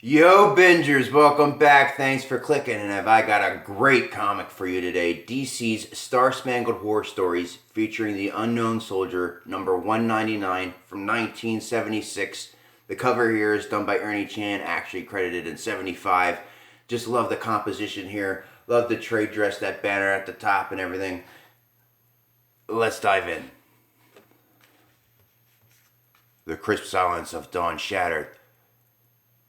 Yo, Bingers, welcome back. Thanks for clicking. And I got a great comic for you today. DC's Star Spangled War Stories featuring the Unknown Soldier, number 199 from 1976. The cover here is done by Ernie Chan, actually credited in 75. Just love the composition here. Love the trade dress, that banner at the top and everything. Let's dive in. The crisp silence of dawn shattered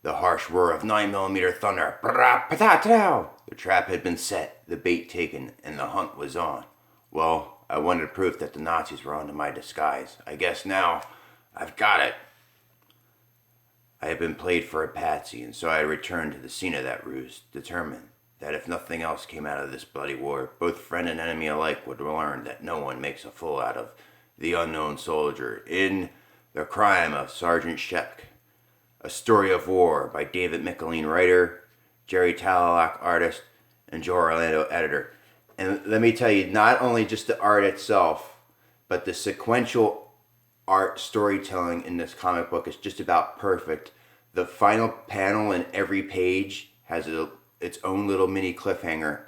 the harsh roar of 9mm thunder. The trap had been set, the bait taken, and the hunt was on. Well, I wanted proof that the Nazis were onto my disguise. I guess now I've got it. I had been played for a patsy, and so I returned to the scene of that ruse, determined that if nothing else came out of this bloody war, both friend and enemy alike would learn that no one makes a fool out of the Unknown Soldier in The Crime of Sergeant Schepke. A Story of War by David McElleen, writer, Jerry Talalock, artist, and Joe Orlando, editor. And let me tell you, not only just the art itself, but the sequential art storytelling in this comic book is just about perfect. The final panel in every page has its own little mini cliffhanger.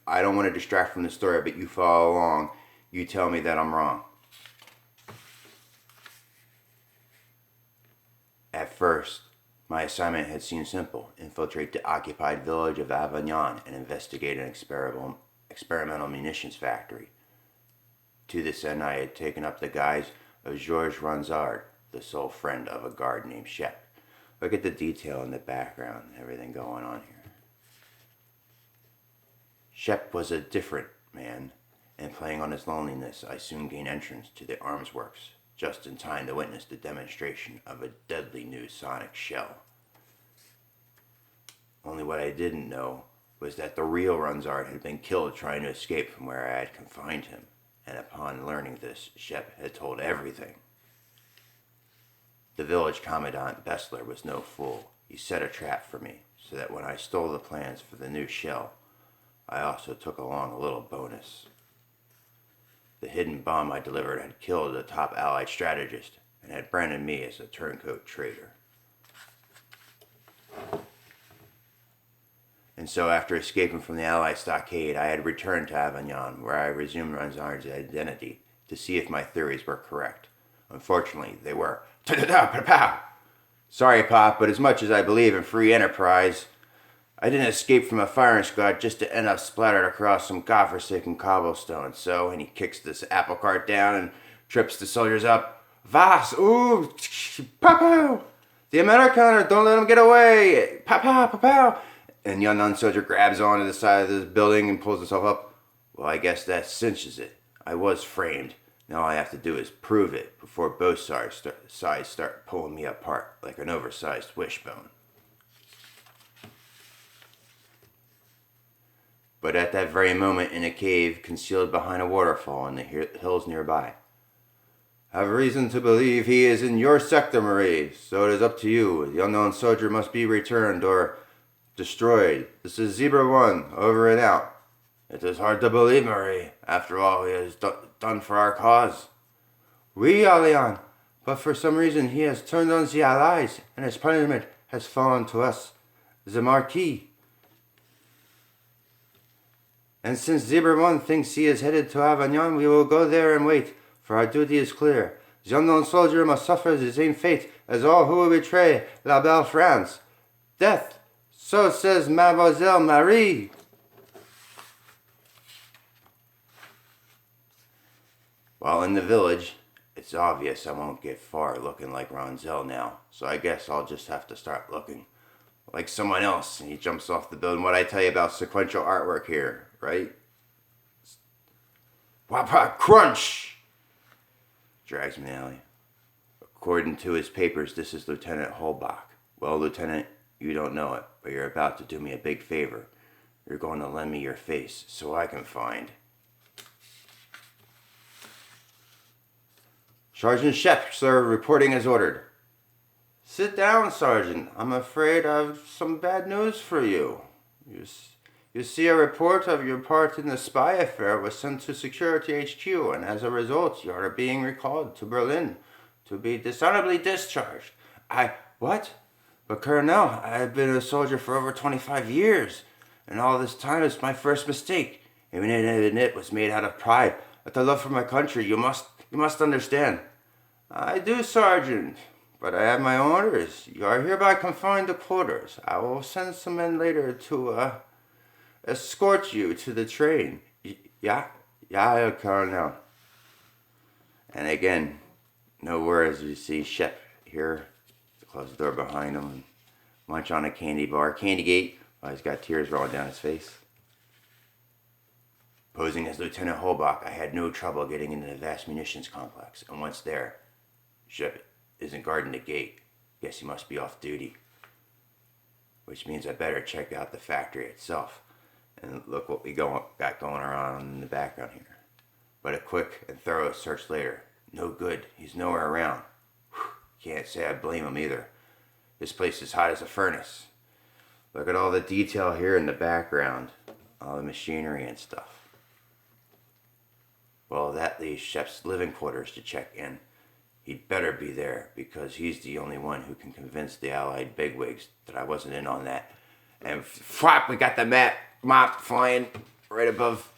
I don't want to distract from the story, but you follow along. You tell me that I'm wrong. At first, my assignment had seemed simple: infiltrate the occupied village of Avignon and investigate an experimental munitions factory. To this end, I had taken up the guise of Georges Ronsard, the sole friend of a guard named Shep. Look at the detail in the background and everything going on here. Shep was a different man, and playing on his loneliness, I soon gained entrance to the arms works, just in time to witness the demonstration of a deadly new sonic shell. Only what I didn't know was that the real Ronsard had been killed trying to escape from where I had confined him, and upon learning this, Shep had told everything. The village commandant, Bessler, was no fool. He set a trap for me, so that when I stole the plans for the new shell, I also took along a little bonus. The hidden bomb I delivered had killed a top Allied strategist and had branded me as a turncoat traitor. And so, after escaping from the Allied stockade, I had returned to Avignon, where I resumed Ronsard's identity to see if my theories were correct. Unfortunately, they were. Sorry, Pop, but as much as I believe in free enterprise, I didn't escape from a firing squad just to end up splattered across some godforsaken cobblestone. So, and he kicks this apple cart down and trips the soldiers up. Vas, ooh, pow, the Americaner, don't let him get away. Pow, pow, pow, pow. And the unknown soldier grabs onto the side of this building and pulls himself up. Well, I guess that cinches it. I was framed. Now all I have to do is prove it before both sides start pulling me apart like an oversized wishbone. But at that very moment, in a cave concealed behind a waterfall in the hills nearby, I have reason to believe he is in your sector, Marie. So it is up to you. The unknown soldier must be returned or destroyed. This is Zebra 1, over and out. It is hard to believe, Marie. After all he has done for our cause. Oui, Allian, but for some reason he has turned on the Allies, and his punishment has fallen to us, the Marquis. And since Zebra 1 thinks he is headed to Avignon, we will go there and wait, for our duty is clear. The unknown soldier must suffer the same fate as all who will betray La Belle France. Death, so says Mademoiselle Marie. While in the village, it's obvious I won't get far looking like Ronzel now, so I guess I'll just have to start looking like someone else. And he jumps off the building. What I tell you about sequential artwork here, right? Wapa crunch! Drags me in the alley. According to his papers, this is Lieutenant Holbach. Well, Lieutenant, you don't know it, but you're about to do me a big favor. You're going to lend me your face so I can find Sergeant Shep, sir, reporting as ordered. Sit down, Sergeant. I'm afraid I've some bad news for you. You see, a report of your part in the spy affair was sent to Security HQ, and as a result, you are being recalled to Berlin to be dishonorably discharged. What? But Colonel, I've been a soldier for over 25 years, and all this time it's my first mistake. Even if it was made out of pride, but the love for my country, you must understand. I do, Sergeant, but I have my orders. You are hereby confined to quarters. I will send some men later to escort you to the train. Yeah, yeah, Colonel. And again, no words. You see Shep here, close the door behind him, and munch on a candy bar. Candy gate, while he's got tears rolling down his face. Posing as Lieutenant Holbach, I had no trouble getting into the vast munitions complex, and once there, Shep isn't guarding the gate. Guess he must be off duty. Which means I better check out the factory itself. And look what we got going on in the background here. But a quick and thorough search later. No good. He's nowhere around. Whew, can't say I blame him either. This place is hot as a furnace. Look at all the detail here in the background. All the machinery and stuff. Well, that leaves Shep's living quarters to check in. He'd better be there, because he's the only one who can convince the Allied bigwigs that I wasn't in on that. And flop, we got the mop flying right above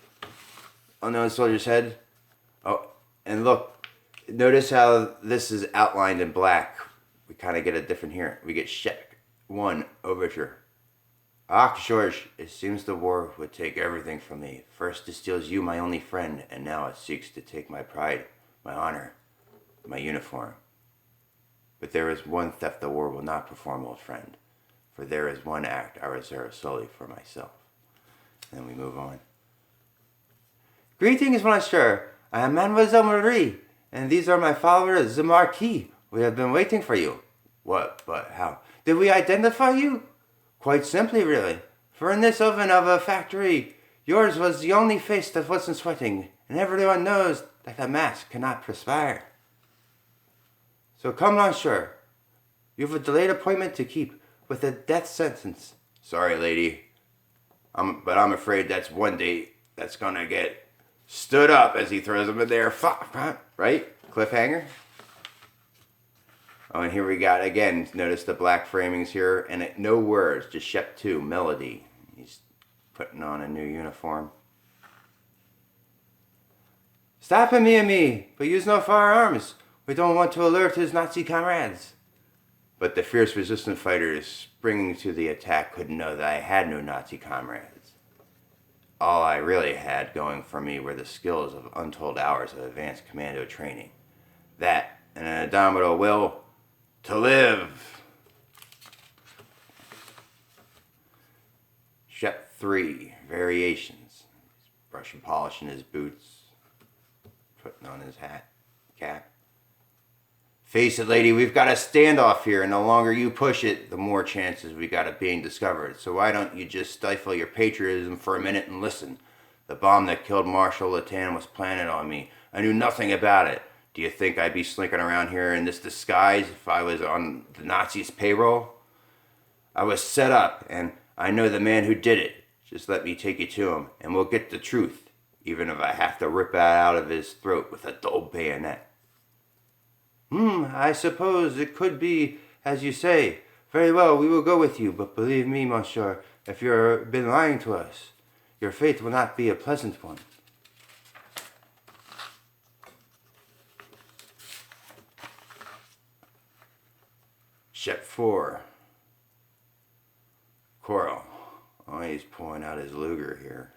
unknown soldier's head. Oh, and look, notice how this is outlined in black. We kind of get a different here. We get Schepke 1 overture. Ah, George, it seems the war would take everything from me. First it steals you, my only friend, and now it seeks to take my pride, my honor, my uniform. But there is one theft the war will not perform, old friend, for there is one act I reserve solely for myself. And we move on. Greetings, monsieur. I am Mademoiselle Marie, and these are my followers, the Marquis. We have been waiting for you. What? But how? Did we identify you? Quite simply, really. For in this oven of a factory, yours was the only face that wasn't sweating, and everyone knows that a mask cannot perspire. So come, monsieur. You have a delayed appointment to keep with a death sentence. Sorry, lady. But I'm afraid that's one date that's gonna get stood up as he throws him in there. Right? Cliffhanger. Oh, and here we got, again, notice the black framings here, and no words, just Shep 2, melody. He's putting on a new uniform. Stop him, me, but use no firearms. We don't want to alert his Nazi comrades. But the fierce resistance fighters springing to the attack couldn't know that I had no Nazi comrades. All I really had going for me were the skills of untold hours of advanced commando training. That, and an indomitable will to live. Shep 3, variations. He's brushing, polishing his boots, putting on his cap. Face it, lady, we've got a standoff here, and the longer you push it, the more chances we got of being discovered. So why don't you just stifle your patriotism for a minute and listen? The bomb that killed Marshal Latin was planted on me. I knew nothing about it. Do you think I'd be slinking around here in this disguise if I was on the Nazis' payroll? I was set up, and I know the man who did it. Just let me take you to him, and we'll get the truth, even if I have to rip it out of his throat with a dull bayonet. I suppose it could be, as you say. Very well, we will go with you, but believe me, monsieur, if you've been lying to us, your fate will not be a pleasant one. Shep 4. Coral. Oh, he's pulling out his Luger here.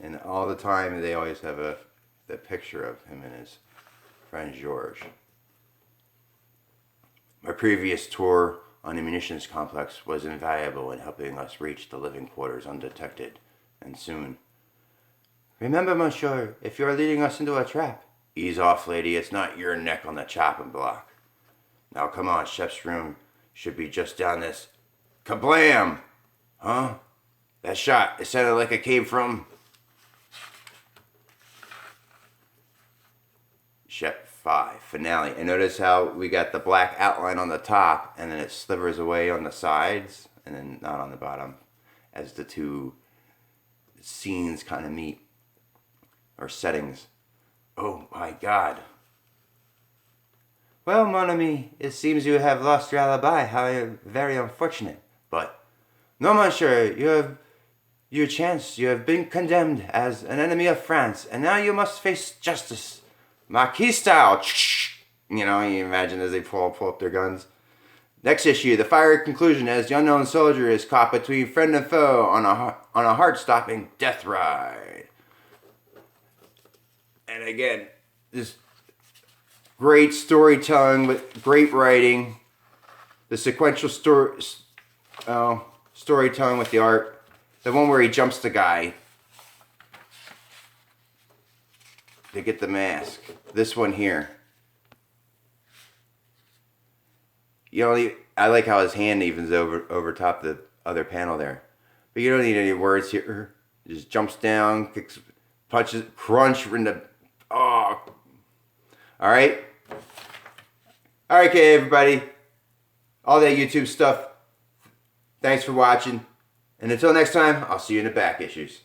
And all the time they always have the picture of him and his friend George. My previous tour on the munitions complex was invaluable in helping us reach the living quarters undetected, and soon. Remember, monsieur, if you are leading us into a trap. Ease off, lady, it's not your neck on the chopping block. Now come on, Shep's room should be just down this. Kablam! Huh? That shot, it sounded like it came from... Shep 5, finale. And notice how we got the black outline on the top, and then it slivers away on the sides, and then not on the bottom, as the two scenes kind of meet, or settings. Oh my God. Well, mon ami, it seems you have lost your alibi. How very unfortunate. But, no, monsieur, you have your chance. You have been condemned as an enemy of France, and now you must face justice. Marquis style. You know, you imagine as they pull up their guns. Next issue, the fiery conclusion as the unknown soldier is caught between friend and foe on a heart-stopping death ride. And again, this great storytelling with great writing, the sequential storytelling with the art, the one where he jumps the guy to get the mask. This one here. You know, I like how his hand evens over top the other panel there. But you don't need any words here. He just jumps down, kicks, punches, crunch, into, oh. All right. All right, okay, everybody. All that YouTube stuff. Thanks for watching. And until next time, I'll see you in the back issues.